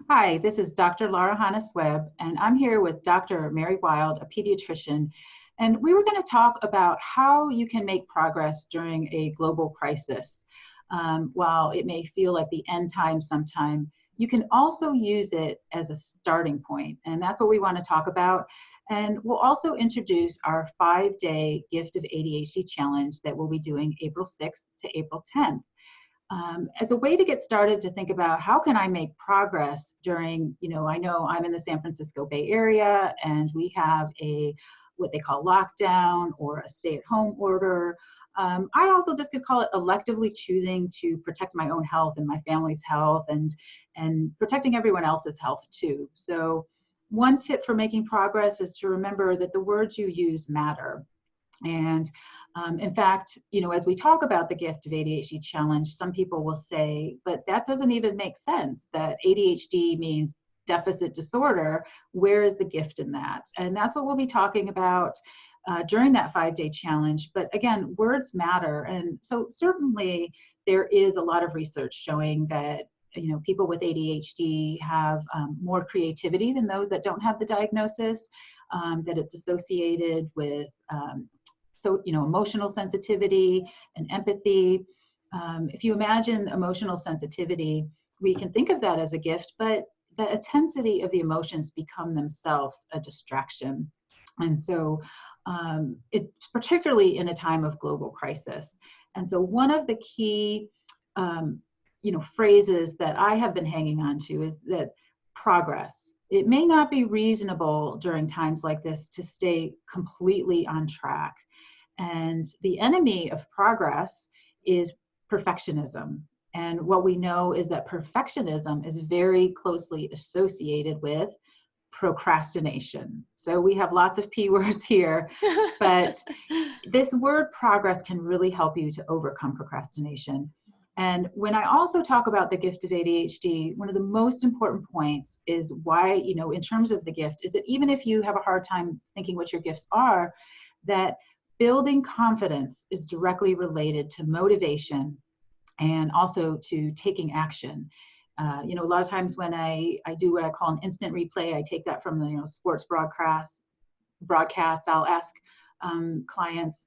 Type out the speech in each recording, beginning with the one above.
Hi, this is Dr. Laura Hannes-Webb, and I'm here with Dr. Mary Wild, a pediatrician, and we were going to talk about how you can make progress during a global crisis. While it may feel like the end time sometime, you can also use it as a starting point, and that's what we want to talk about. And we'll also introduce our 5-day Gift of ADHD challenge that we'll be doing April 6th to April 10th. As a way to get started to think about how can I make progress during, I know I'm in the San Francisco Bay Area and we have what they call lockdown or a stay-at-home order. I also just could call it electively choosing to protect my own health and my family's health and protecting everyone else's health too. So one tip for making progress is to remember that the words you use matter. And in fact, as we talk about the Gift of ADHD challenge, some people will say, but that doesn't even make sense, that ADHD means deficit disorder. Where is the gift in that? And that's what we'll be talking about during that 5-day challenge. But again, words matter. And so certainly there is a lot of research showing that people with ADHD have more creativity than those that don't have the diagnosis, that it's associated with emotional sensitivity and empathy. If you imagine emotional sensitivity, we can think of that as a gift, but the intensity of the emotions become themselves a distraction. And so it's particularly in a time of global crisis. And so one of the key phrases that I have been hanging on to is that progress. It may not be reasonable during times like this to stay completely on track. And the enemy of progress is perfectionism. And what we know is that perfectionism is very closely associated with procrastination. So we have lots of P words here, but this word progress can really help you to overcome procrastination. And when I also talk about the gift of ADHD, one of the most important points is why, in terms of the gift, is that even if you have a hard time thinking what your gifts are, that building confidence is directly related to motivation and also to taking action. A lot of times when I do what I call an instant replay, I take that from the sports broadcast. I'll ask clients,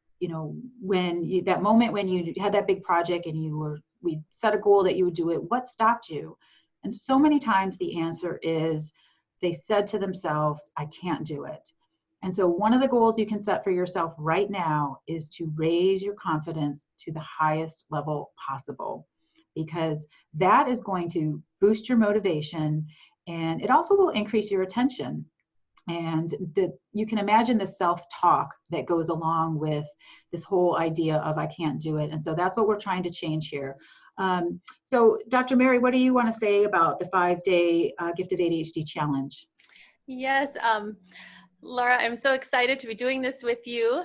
when that moment when you had that big project and we set a goal that you would do it, what stopped you? And so many times the answer is they said to themselves, I can't do it. And so one of the goals you can set for yourself right now is to raise your confidence to the highest level possible, because that is going to boost your motivation and it also will increase your attention. And you can imagine the self-talk that goes along with this whole idea of I can't do it. And so that's what we're trying to change here. So Dr. Mary, what do you want to say about the 5-day Gift of ADHD challenge? Yes. Laura, I'm so excited to be doing this with you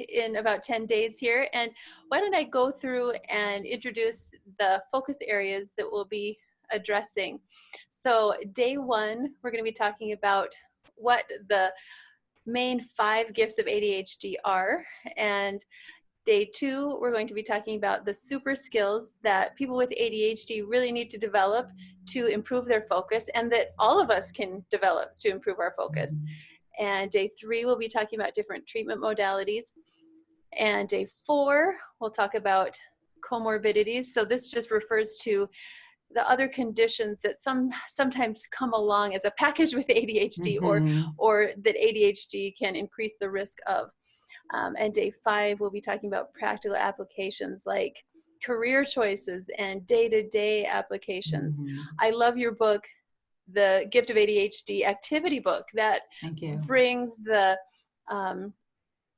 in about 10 days here. And why don't I go through and introduce the focus areas that we'll be addressing. So day 1, we're going to be talking about what the main 5 gifts of ADHD are. And day 2, we're going to be talking about the super skills that people with ADHD really need to develop to improve their focus, and that all of us can develop to improve our focus. And day 3, we'll be talking about different treatment modalities. And day 4, we'll talk about comorbidities. So this just refers to the other conditions that sometimes come along as a package with ADHD, or that ADHD can increase the risk of. And day 5, we'll be talking about practical applications like career choices and day-to-day applications. I love your book, The Gift of ADHD activity book, that brings the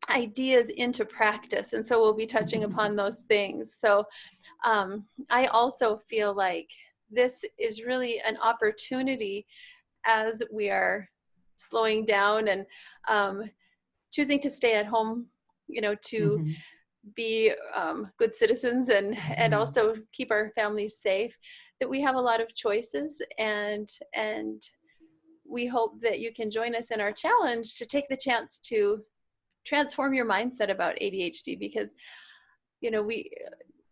ideas into practice. And so we'll be touching upon those things. So I also feel like this is really an opportunity as we are slowing down and choosing to stay at home, to be good citizens and also keep our families safe, that we have a lot of choices, and we hope that you can join us in our challenge to take the chance to transform your mindset about ADHD, because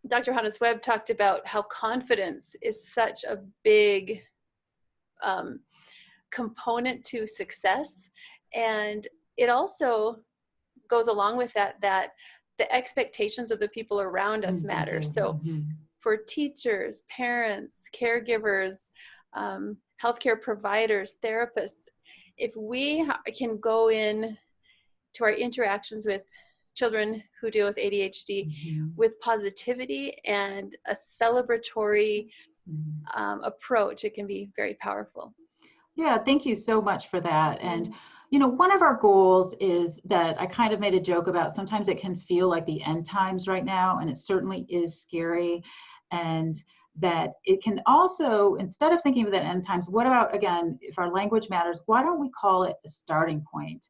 Dr. Hannes-Webb talked about how confidence is such a big component to success. And it also goes along with that, that the expectations of the people around us matter. So for teachers, parents, caregivers, healthcare providers, therapists, if we can go in to our interactions with children who deal with ADHD with positivity and a celebratory approach, it can be very powerful. Yeah, thank you so much for that. And, you know, one of our goals is that I kind of made a joke about sometimes it can feel like the end times right now, and it certainly is scary. And that it can also, instead of thinking of that end times, what about, again, if our language matters, why don't we call it a starting point?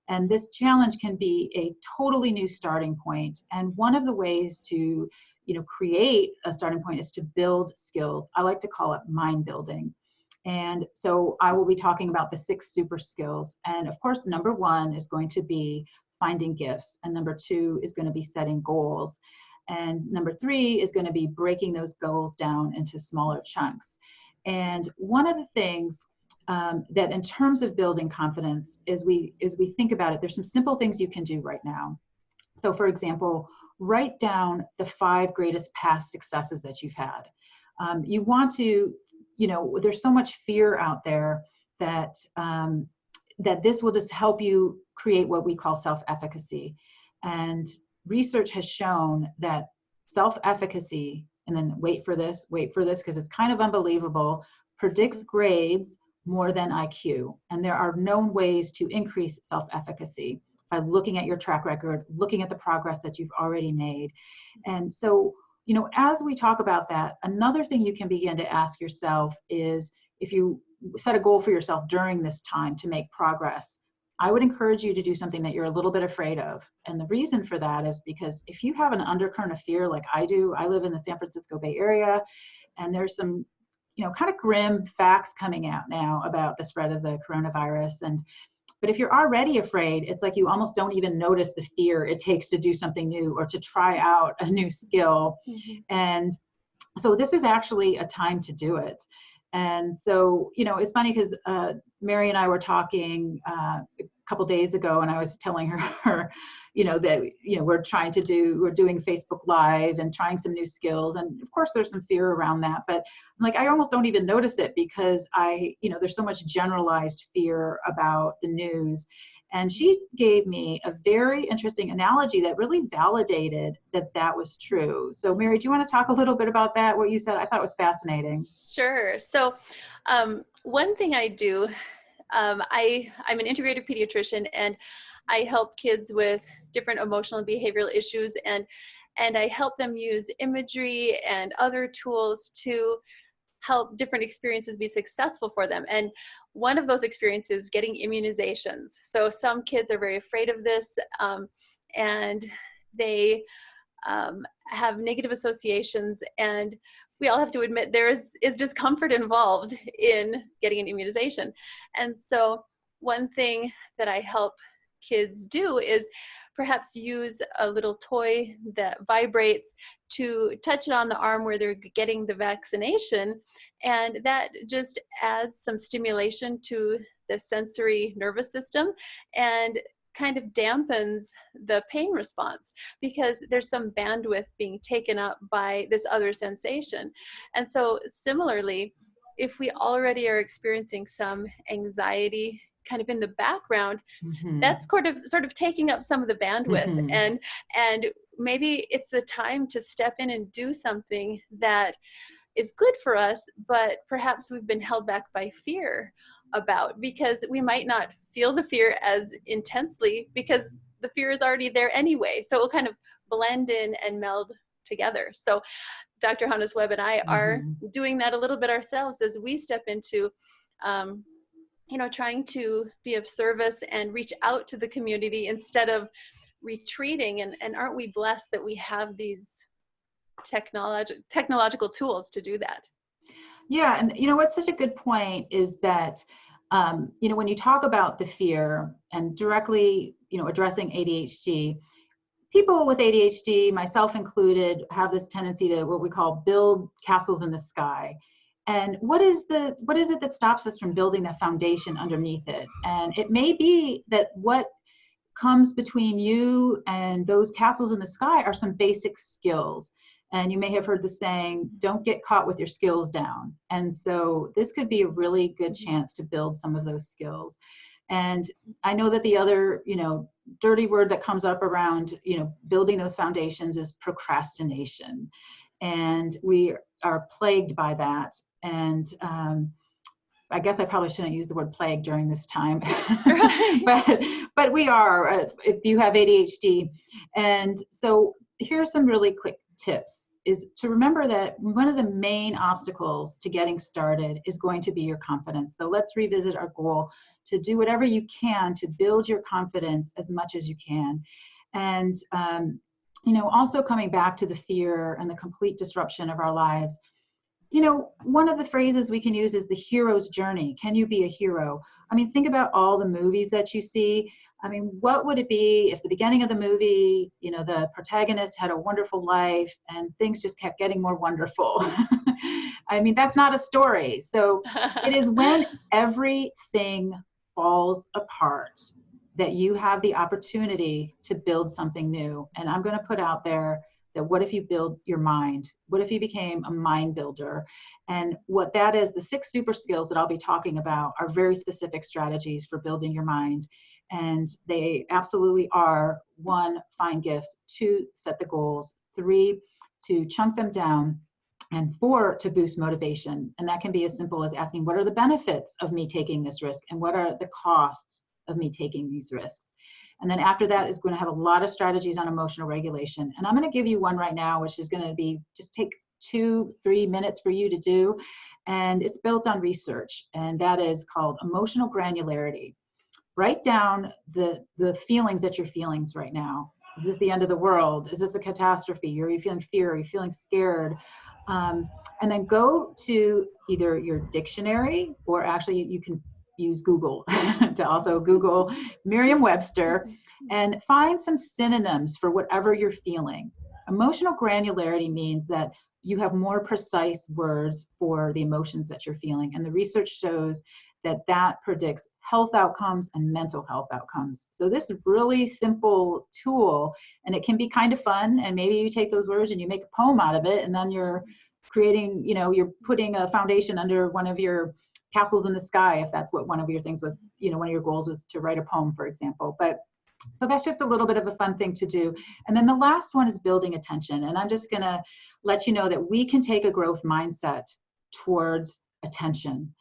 And this challenge can be a totally new starting point. And one of the ways to, you know, create a starting point is to build skills. I like to call it mind building. And so I will be talking about the 6 super skills. And of course, number 1 is going to be finding gifts. And number 2 is going to be setting goals. And number 3 is going to be breaking those goals down into smaller chunks. And one of the things that in terms of building confidence, as we think about it, there's some simple things you can do right now. So for example, write down the 5 greatest past successes that you've had. You want to, you know, there's so much fear out there that that this will just help you create what we call self-efficacy. And research has shown that self-efficacy, and then wait for this, because it's kind of unbelievable, predicts grades more than IQ. And there are known ways to increase self-efficacy by looking at your track record, looking at the progress that you've already made. And so, you know, as we talk about that, another thing you can begin to ask yourself is, if you set a goal for yourself during this time to make progress, I would encourage you to do something that you're a little bit afraid of. And the reason for that is because if you have an undercurrent of fear like I do, I live in the San Francisco Bay Area, and there's some, you know, kind of grim facts coming out now about the spread of the coronavirus. But if you're already afraid, it's like you almost don't even notice the fear it takes to do something new or to try out a new skill. And so this is actually a time to do it. And so, you know, it's funny because Mary and I were talking a couple days ago, and I was telling her, you know, that, you know, we're doing Facebook Live and trying some new skills. And of course, there's some fear around that. But I'm like, I almost don't even notice it because you know, there's so much generalized fear about the news. And she gave me a very interesting analogy that really validated that was true. So Mary, do you want to talk a little bit about that? What you said, I thought was fascinating. Sure. So one thing I do, I'm an integrative pediatrician, and I help kids with different emotional and behavioral issues, and I help them use imagery and other tools to help different experiences be successful for them. And one of those experiences is getting immunizations. So some kids are very afraid of this, and they have negative associations, and we all have to admit there is discomfort involved in getting an immunization. And so one thing that I help kids do is perhaps use a little toy that vibrates to touch it on the arm where they're getting the vaccination. And that just adds some stimulation to the sensory nervous system and kind of dampens the pain response, because there's some bandwidth being taken up by this other sensation. And so similarly, if we already are experiencing some anxiety kind of in the background, that's sort of taking up some of the bandwidth, and maybe it's the time to step in and do something that is good for us, but perhaps we've been held back by fear about, because we might not feel the fear as intensely because the fear is already there anyway. So it will kind of blend in and meld together. So Dr. Hannes Webb and I are doing that a little bit ourselves as we step into you know, trying to be of service and reach out to the community instead of retreating. And aren't we blessed that we have these technological tools to do that? Yeah, and you know what's such a good point is that you know, when you talk about the fear and directly, you know, addressing ADHD, people with ADHD, myself included, have this tendency to what we call build castles in the sky. And what is it that stops us from building the foundation underneath it? And it may be that what comes between you and those castles in the sky are some basic skills. And you may have heard the saying, don't get caught with your skills down. And so this could be a really good chance to build some of those skills. And I know that the other, dirty word that comes up around, building those foundations is procrastination. And we are plagued by that. And I guess I probably shouldn't use the word plague during this time, Right. but we are, if you have ADHD. And so here are some really quick tips, is to remember that one of the main obstacles to getting started is going to be your confidence. So let's revisit our goal to do whatever you can to build your confidence as much as you can. And, also coming back to the fear and the complete disruption of our lives. One of the phrases we can use is the hero's journey. Can you be a hero? I mean, think about all the movies that you see. I mean, what would it be if the beginning of the movie, the protagonist had a wonderful life and things just kept getting more wonderful? I mean, that's not a story. So it is when everything falls apart that you have the opportunity to build something new. And I'm going to put out there that what if you build your mind? What if you became a mind builder? And what that is, the 6 super skills that I'll be talking about are very specific strategies for building your mind. And they absolutely are: 1, find gifts; 2, set the goals; 3, to chunk them down; and 4, to boost motivation. And that can be as simple as asking, what are the benefits of me taking this risk? And what are the costs of me taking these risks? And then after that is going to have a lot of strategies on emotional regulation. And I'm going to give you one right now, which is going to be just take 2-3 minutes for you to do. And it's built on research. And that is called emotional granularity. Write down the feelings that you're feeling right now. Is this the end of the world? Is this a catastrophe? Are you feeling fear? Are you feeling scared? And then go to either your dictionary, or actually you can use Google to also Google Merriam-Webster and find some synonyms for whatever you're feeling. Emotional granularity means that you have more precise words for the emotions that you're feeling. And the research shows that that predicts health outcomes and mental health outcomes. So this is a really simple tool, and it can be kind of fun. And maybe you take those words and you make a poem out of it, and then you're creating, you're putting a foundation under one of your castles in the sky, if that's what one of your things was, one of your goals was to write a poem, for example. But so that's just a little bit of a fun thing to do. And then the last one is building attention. And I'm just going to let you know that we can take a growth mindset towards attention.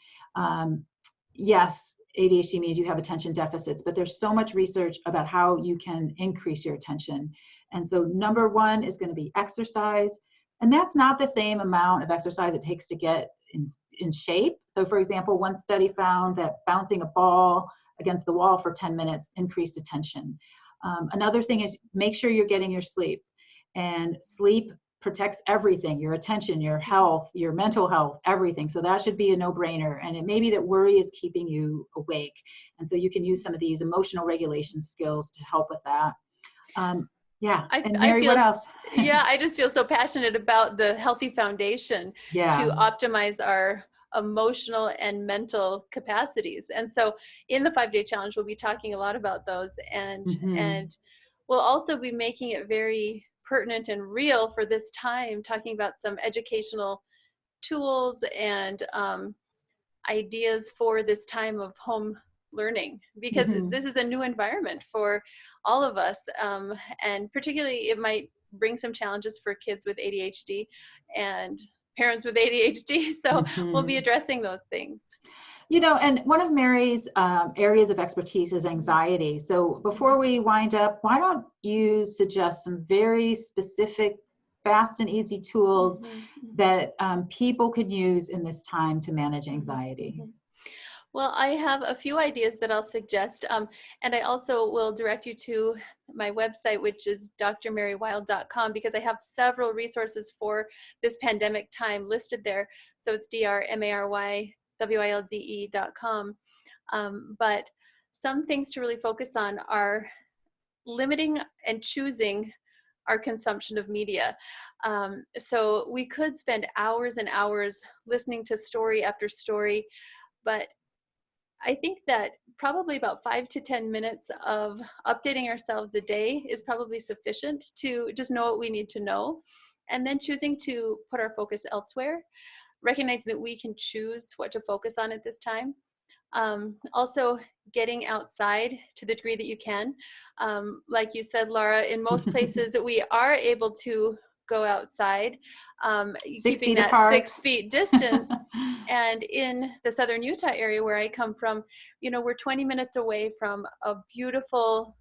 Yes, ADHD means you have attention deficits, but there's so much research about how you can increase your attention. And so number 1 is going to be exercise. And that's not the same amount of exercise it takes to get in shape. So for example, one study found that bouncing a ball against the wall for 10 minutes increased attention. Another thing is make sure you're getting your sleep. And sleep protects everything: your attention, your health, your mental health, everything. So that should be a no-brainer. And it may be that worry is keeping you awake. And so you can use some of these emotional regulation skills to help with that. Yeah. And Mary, what else? Yeah, I just feel so passionate about the healthy foundation to optimize our emotional and mental capacities. And so in the 5-day challenge, we'll be talking a lot about those, and we'll also be making it very pertinent and real for this time, talking about some educational tools and ideas for this time of home learning, because this is a new environment for all of us, and particularly it might bring some challenges for kids with ADHD and parents with ADHD. So we'll be addressing those things. And one of Mary's areas of expertise is anxiety. So before we wind up, why don't you suggest some very specific, fast and easy tools that people could use in this time to manage anxiety? Well, I have a few ideas that I'll suggest, and I also will direct you to my website, which is drmarywilde.com, because I have several resources for this pandemic time listed there. So it's drmarywilde.com. But some things to really focus on are limiting and choosing our consumption of media. So we could spend hours and hours listening to story after story, but I think that probably about 5 to 10 minutes of updating ourselves a day is probably sufficient to just know what we need to know. And then choosing to put our focus elsewhere, recognizing that we can choose what to focus on at this time. Also, getting outside to the degree that you can. Like you said, Laura, in most places we are able to go outside, keeping that apart. 6 feet distance. And in the southern Utah area where I come from, we're 20 minutes away from a beautiful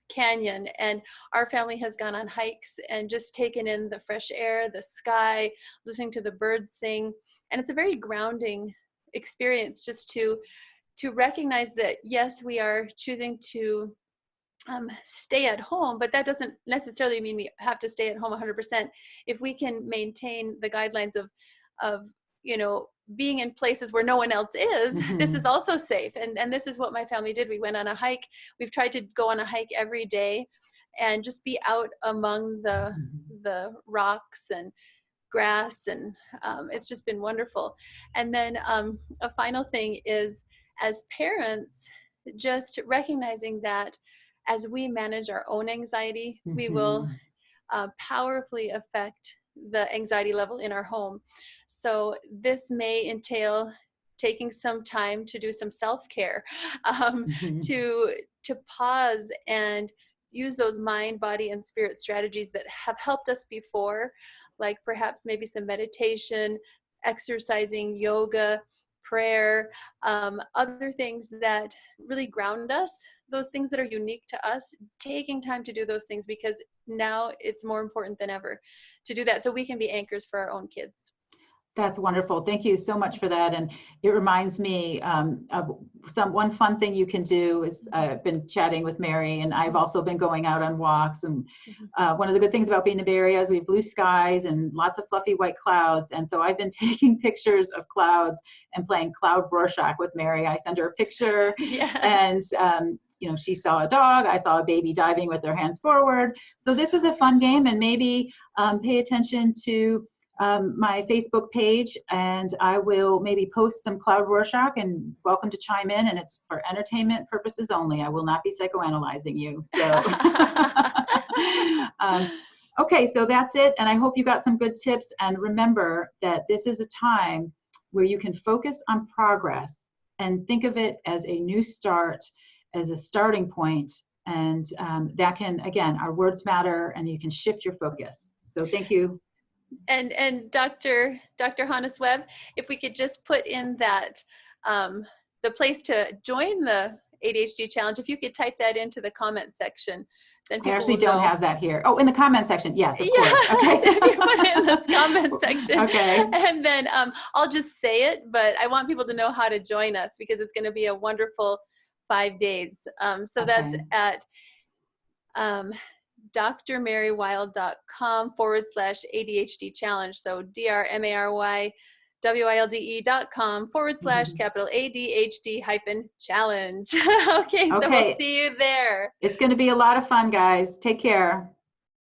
canyon, and our family has gone on hikes and just taken in the fresh air, the sky, listening to the birds sing. And it's a very grounding experience just to recognize that, yes, we are choosing to stay at home, but that doesn't necessarily mean we have to stay at home 100%. If we can maintain the guidelines of being in places where no one else is, this is also safe. And this is what my family did. We went on a hike. We've tried to go on a hike every day and just be out among the rocks and grass, and it's just been wonderful. And then a final thing is, as parents, just recognizing that as we manage our own anxiety, we will powerfully affect the anxiety level in our home. So this may entail taking some time to do some self-care, to pause and use those mind, body, and spirit strategies that have helped us before, like perhaps maybe some meditation, exercising, yoga, prayer, other things that really ground us, those things that are unique to us, taking time to do those things, because now it's more important than ever to do that so we can be anchors for our own kids. That's wonderful. Thank you so much for that. And it reminds me of one fun thing you can do is I've been chatting with Mary, and I've also been going out on walks. And one of the good things about being in the Bay Area is we have blue skies and lots of fluffy white clouds. And so I've been taking pictures of clouds and playing cloud Rorschach with Mary. I send her a picture, and she saw a dog, I saw a baby diving with their hands forward. So this is a fun game, and maybe pay attention to my Facebook page, and I will maybe post some cloud Rorschach, and welcome to chime in, and it's for entertainment purposes only. I will not be psychoanalyzing you. So okay, so that's it, and I hope you got some good tips. And remember that this is a time where you can focus on progress and think of it as a new start, as a starting point, and that can, again, our words matter, and you can shift your focus. So thank you. And Dr. Hannes Webb, if we could just put in that the place to join the ADHD challenge, if you could type that into the comment section, then people I actually will don't know. have that here. Oh, in the comment section, yes, of course. Okay. If you put it in the comment section, okay. And then I'll just say it, but I want people to know how to join us, because it's going to be a wonderful 5 days. So that's at drmarywild.com/ADHD challenge. So drmarywild.com/ADHD-challenge. Okay, so we'll see you there. It's going to be a lot of fun, guys. Take care.